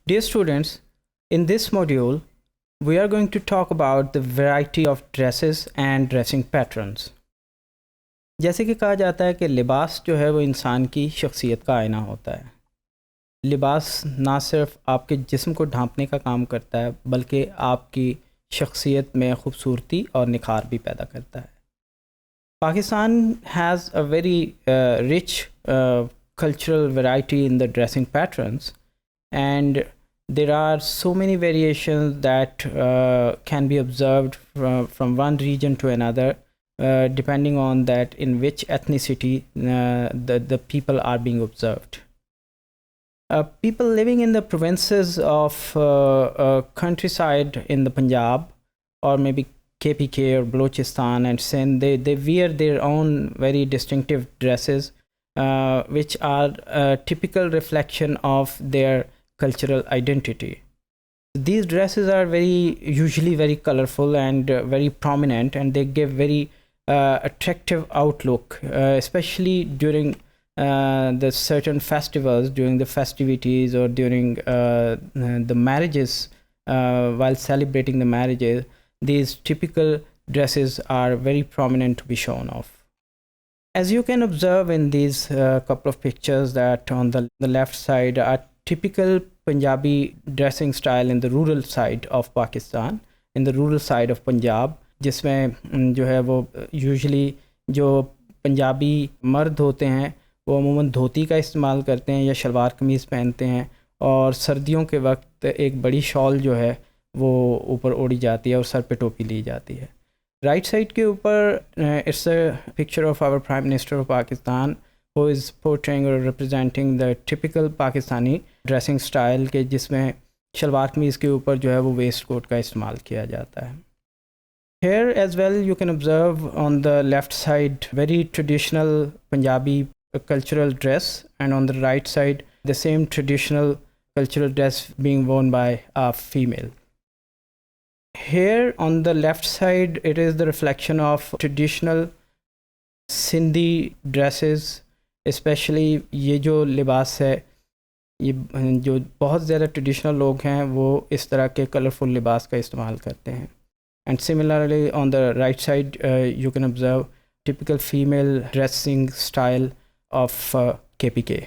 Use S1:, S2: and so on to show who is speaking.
S1: Dear students, in this module, we are going to talk about the variety of dresses and dressing patterns. जैसे कि कहा जाता है कि लिबास जो है वो इंसान की शख्सियत का आईना होता है। लिबास ना सिर्फ आपके जिस्म को ढांपने का काम करता है बल्कि आपकी शख्सियत में खूबसूरती और निखार भी पैदा करता है। Pakistan has a very rich cultural variety in the dressing patterns, and there are so many variations that can be observed from one region to another, depending on that in which ethnicity the people are being observed. People living in the provinces of countryside in the Punjab or maybe KPK or Balochistan and Sindh, they wear their own very distinctive dresses, which are a typical reflection of their cultural identity. These dresses are usually very colorful and very prominent, and they give very attractive outlook, especially during the certain festivals, during the festivities, or during the marriages. While celebrating the marriages, these typical dresses are very prominent to be shown off. As you can observe in these couple of pictures, that on the left side are typical Punjabi dressing style in the rural side of Pakistan, in the rural side of Punjab, जिसमें जो है वो usually जो पंजाबी मर्द होते हैं वो अमूमन धोती का इस्तेमाल करते हैं या शलवार कमीज़ पहनते हैं, और सर्दियों के वक्त एक बड़ी शॉल जो है वो ऊपर ओढ़ी जाती है और सर पे टोपी ली जाती है। राइट साइड के ऊपर it's a picture of our prime minister of Pakistan who is portraying और representing the typical Pakistani dressing style के, जिसमें शलवार कमीज़ के ऊपर जो है वो वेस्ट कोट का इस्तेमाल किया जाता है। Here as well you can observe on the left side very traditional Punjabi cultural dress, and on the right side the same traditional cultural dress being worn by a female. Here on the left side it is the reflection of traditional Sindhi dresses, especially ये जो लिबास है, ये जो बहुत ज़्यादा traditional लोग हैं वो इस तरह के कलरफुल लिबास का इस्तेमाल करते हैं। And similarly on the right side you can observe typical female dressing style of KPK.